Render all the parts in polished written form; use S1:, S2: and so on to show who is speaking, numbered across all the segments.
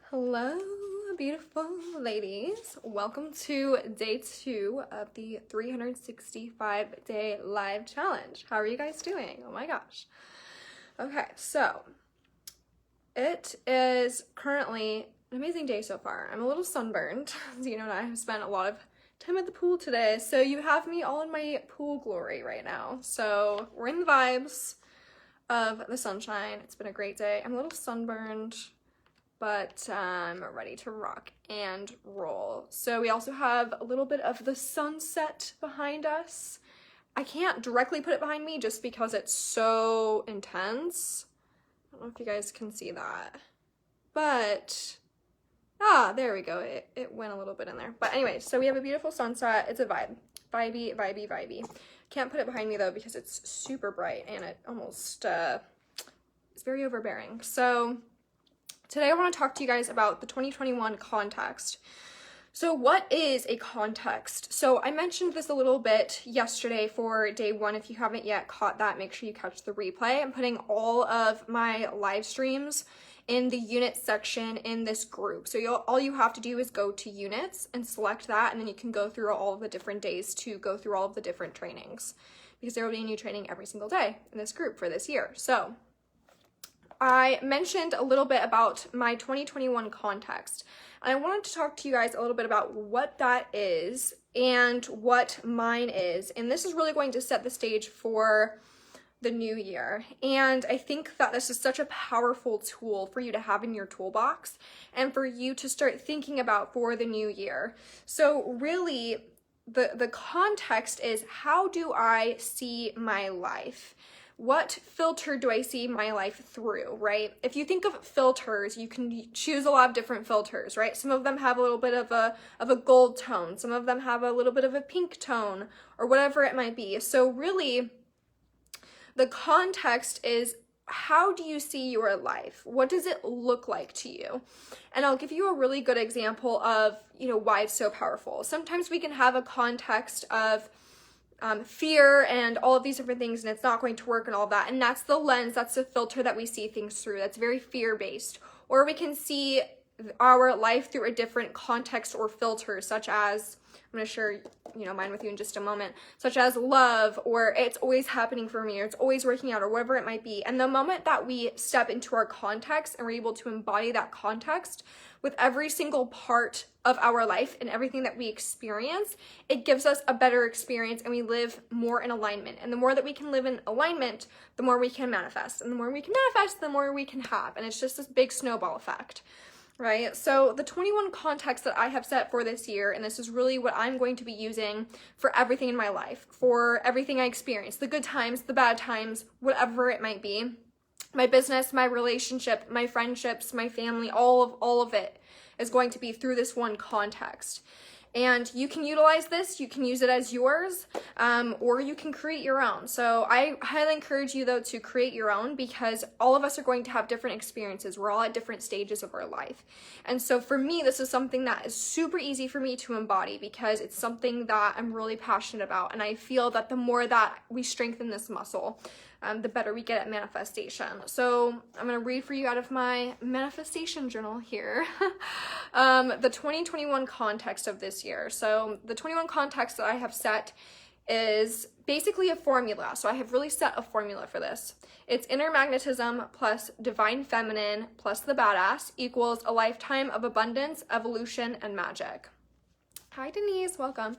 S1: Hello, beautiful ladies. Welcome to day 2 of the 365-day live challenge. How are you guys doing? Oh my gosh. Okay, so it is currently an amazing day so far. I'm a little sunburned. As you know, I have spent a lot of time at the pool today, so you have me all in my pool glory right now. So we're in the vibes of the sunshine. It's been a great day. I'm a little sunburned, but I'm ready to rock and roll. So we also have a little bit of the sunset behind us. I can't directly put it behind me just because it's so intense. I don't know if you guys can see that, but there we go. It went a little bit in there. But anyway, so we have a beautiful sunset. It's a vibe. Vibey, vibey, vibey. Can't put it behind me though because it's super bright and it almost it's very overbearing. So today I want to talk to you guys about the 2021 context. So what is a context? So I mentioned this a little bit yesterday for day 1. If you haven't yet caught that, make sure you catch the replay. I'm putting all of my live streams in the units section in this group. So all you have to do is go to units and select that, and then you can go through all of the different days to go through all of the different trainings, because there will be a new training every single day in this group for this year. So I mentioned a little bit about my 2021 context, and I wanted to talk to you guys a little bit about what that is and what mine is. And this is really going to set the stage for the new year. And I think that this is such a powerful tool for you to have in your toolbox and for you to start thinking about for the new year. So really, the context is, how do I see my life? What filter do I see my life through, right? If you think of filters, you can choose a lot of different filters, right? Some of them have a little bit of a gold tone. Some of them have a little bit of a pink tone, or whatever it might be. So really, the context is, how do you see your life? What does it look like to you? And I'll give you a really good example of, why it's so powerful. Sometimes we can have a context of fear and all of these different things, and it's not going to work and all that. And that's the lens, that's the filter that we see things through. That's very fear-based. Or we can see our life through a different context or filter, such as, I'm going to share, mine with you in just a moment, such as love, or it's always happening for me, or it's always working out, or whatever it might be. And the moment that we step into our context and we're able to embody that context with every single part of our life and everything that we experience, it gives us a better experience, and we live more in alignment. And the more that we can live in alignment, the more we can manifest. And the more we can manifest, the more we can have. And it's just this big snowball effect, right? So the 21 context that I have set for this year, and this is really what I'm going to be using for everything in my life, for everything I experience, the good times, the bad times, whatever it might be, my business, my relationship, my friendships, my family, all of it is going to be through this one context. And you can utilize this, you can use it as yours, or you can create your own. So I highly encourage you though to create your own, because all of us are going to have different experiences. We're all at different stages of our life. And so for me, this is something that is super easy for me to embody, because it's something that I'm really passionate about. And I feel that the more that we strengthen this muscle, the better we get at manifestation. So I'm going to read for you out of my manifestation journal here, the 2021 context of this year. So the 21 context that I have set is basically a formula. So I have really set a formula for this. It's inner magnetism plus divine feminine plus the badass equals a lifetime of abundance, evolution, and magic. Hi, Denise. Welcome.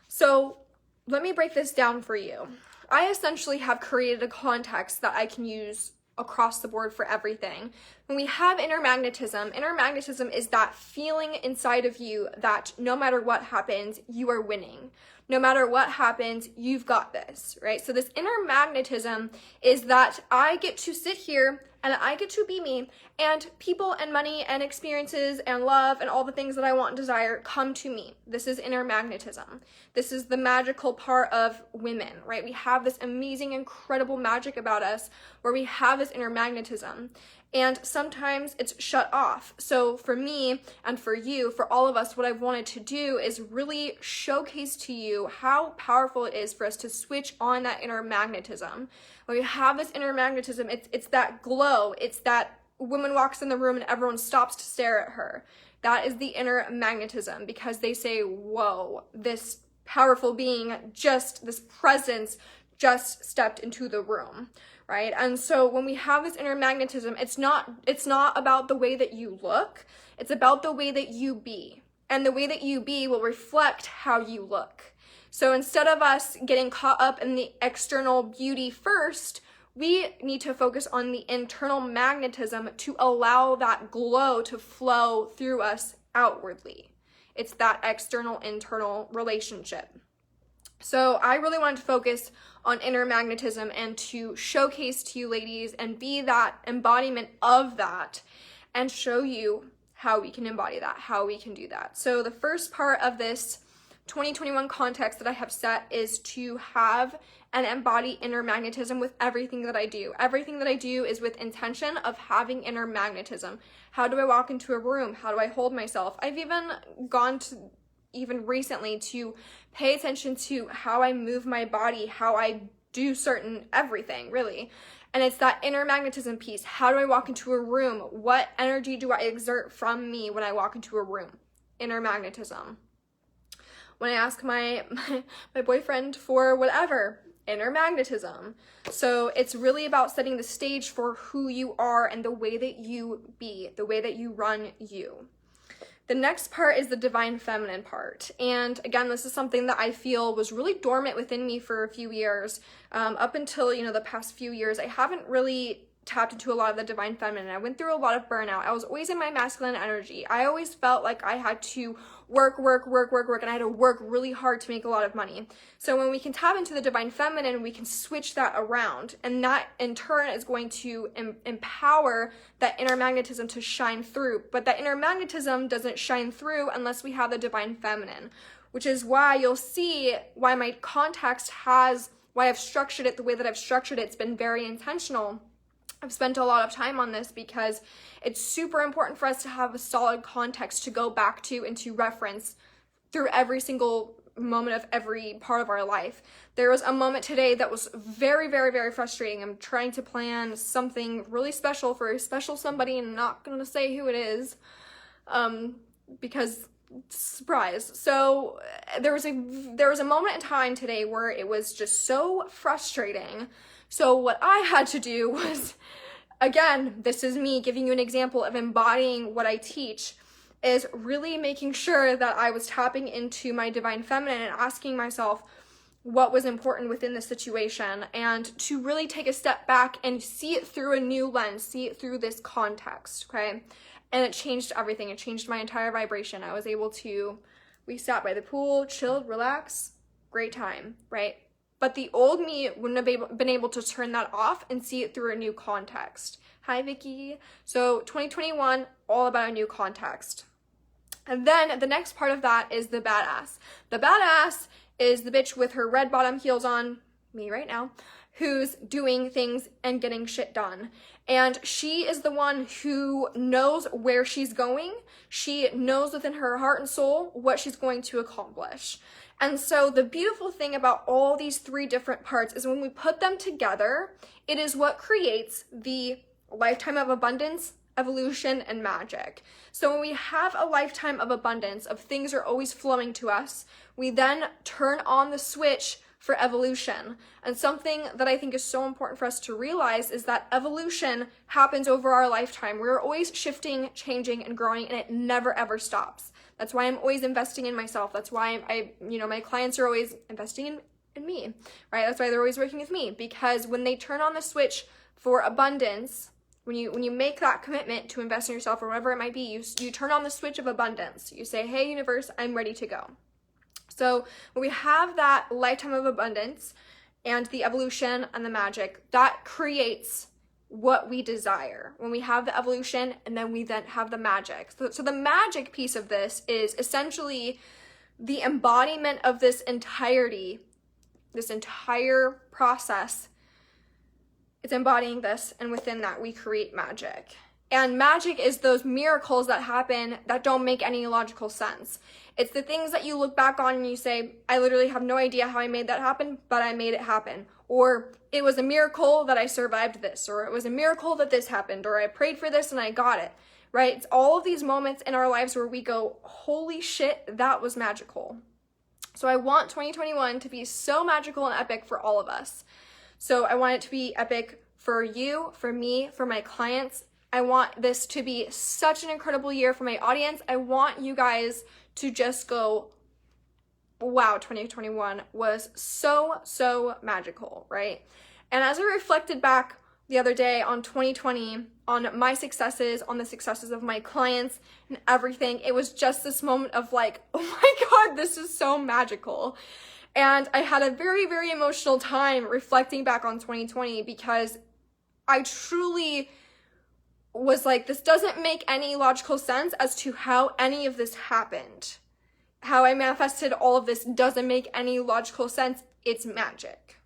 S1: So let me break this down for you. I essentially have created a context that I can use across the board for everything. When we have inner magnetism is that feeling inside of you that no matter what happens, you are winning. No matter what happens, you've got this, right? So this inner magnetism is that I get to sit here and I get to be me, and people and money and experiences and love and all the things that I want and desire come to me. This is inner magnetism. This is the magical part of women, right? We have this amazing, incredible magic about us where we have this inner magnetism. And sometimes it's shut off. So for me and for you, for all of us, what I've wanted to do is really showcase to you how powerful it is for us to switch on that inner magnetism. When we have this inner magnetism, it's that glow, it's that woman walks in the room and everyone stops to stare at her. That is the inner magnetism, because they say, whoa, this powerful being, just this presence just stepped into the room, right? And so when we have this inner magnetism, it's not about the way that you look, it's about the way that you be. And the way that you be will reflect how you look. So instead of us getting caught up in the external beauty first, we need to focus on the internal magnetism to allow that glow to flow through us outwardly. It's that external-internal relationship. So I really wanted to focus on inner magnetism and to showcase to you ladies and be that embodiment of that and show you how we can embody that, how we can do that. So the first part of this 2021 context that I have set is to have and embody inner magnetism with everything that I do. Everything that I do is with intention of having inner magnetism. How do I walk into a room? How do I hold myself? I've even gone to, even recently, to pay attention to how I move my body, how I do certain everything, really. And it's that inner magnetism piece. How do I walk into a room? What energy do I exert from me when I walk into a room? Inner magnetism. When I ask my boyfriend for whatever, inner magnetism. So it's really about setting the stage for who you are and the way that you be, the way that you run you. The next part is the divine feminine part. And again, this is something that I feel was really dormant within me for a few years. Up until, the past few years, I haven't really tapped into a lot of the divine feminine. I went through a lot of burnout. I was always in my masculine energy. I always felt like I had to work, and I had to work really hard to make a lot of money. So when we can tap into the divine feminine, we can switch that around, and that in turn is going to empower that inner magnetism to shine through. But that inner magnetism doesn't shine through unless we have the divine feminine, which is why you'll see why my context why I've structured it the way that I've structured it. It's been very intentional. I've spent a lot of time on this because it's super important for us to have a solid context to go back to and to reference through every single moment of every part of our life. There was a moment today that was very, very, very frustrating. I'm trying to plan something really special for a special somebody, and I'm not going to say who it is because surprise. So there was a moment in time today where it was just so frustrating. So what I had to do was, again, this is me giving you an example of embodying what I teach, is really making sure that I was tapping into my divine feminine and asking myself what was important within the situation, and to really take a step back and see it through a new lens, see it through this context, okay? And it changed everything. It changed my entire vibration. I was able to, we sat by the pool, chilled, relax, great time, right? But the old me wouldn't have been able to turn that off and see it through a new context. Hi, Vicky. So 2021, all about a new context. And then the next part of that is the badass. The badass is the bitch with her red bottom heels on, me right now, who's doing things and getting shit done. And she is the one who knows where she's going. She knows within her heart and soul what she's going to accomplish. And so the beautiful thing about all these three different parts is when we put them together, it is what creates the lifetime of abundance, evolution, and magic. So when we have a lifetime of abundance, of things are always flowing to us, we then turn on the switch for evolution. And something that I think is so important for us to realize is that evolution happens over our lifetime. We're always shifting, changing, and growing, and it never ever stops. That's why I'm always investing in myself. That's why my clients are always investing in me, right? That's why they're always working with me, because when they turn on the switch for abundance, when you make that commitment to invest in yourself or whatever it might be, you turn on the switch of abundance. You say, hey, universe, I'm ready to go. So when we have that lifetime of abundance and the evolution and the magic, that creates what we desire. When we have the evolution and then we have the magic. So the magic piece of this is essentially the embodiment of this entirety, this entire process. It's embodying this, and within that we create magic. And magic is those miracles that happen that don't make any logical sense. It's the things that you look back on and you say, I literally have no idea how I made that happen, but I made it happen. or it was a miracle that I survived this, or it was a miracle that this happened, or I prayed for this and I got it, right? It's all of these moments in our lives where we go, holy shit, that was magical. So I want 2021 to be so magical and epic for all of us. So I want it to be epic for you, for me, for my clients. I want this to be such an incredible year for my audience. I want you guys to just go, wow, 2021 was so magical, right? And as I reflected back the other day on 2020, on my successes, on the successes of my clients and everything, it was just this moment of like, oh my God, this is so magical. And I had a very emotional time reflecting back on 2020 because I truly was like, this doesn't make any logical sense as to how any of this happened. How I manifested all of this doesn't make any logical sense. It's magic.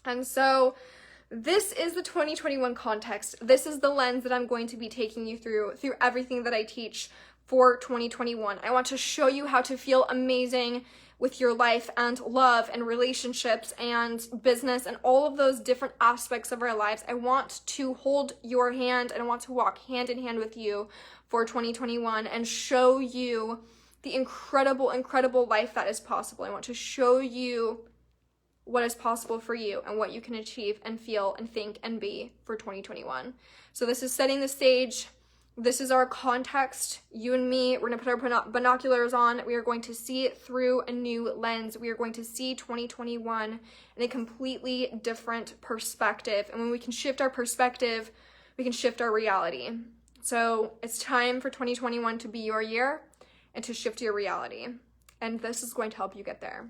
S1: And so this is the 2021 context. This is the lens that I'm going to be taking you through everything that I teach for 2021. I want to show you how to feel amazing with your life and love and relationships and business and all of those different aspects of our lives. I want to hold your hand and I want to walk hand in hand with you for 2021 and show you the incredible life that is possible. I want to show you what is possible for you and what you can achieve and feel and think and be for 2021. So this is setting the stage. This is our context. You and me, we're going to put our binoculars on. We are going to see it through a new lens. We are going to see 2021 in a completely different perspective. And when we can shift our perspective, we can shift our reality. So it's time for 2021 to be your year and to shift your reality. And this is going to help you get there.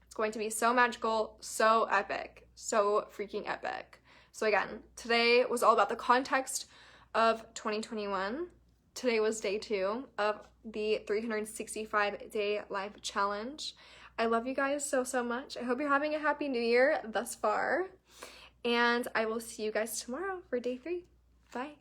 S1: It's going to be so magical, so epic, so freaking epic. So again, today was all about the context of 2021. Today was day 2 of the 365-day live challenge. I love you guys so much. I hope you're having a happy new year thus far. And I will see you guys tomorrow for day 3. Bye.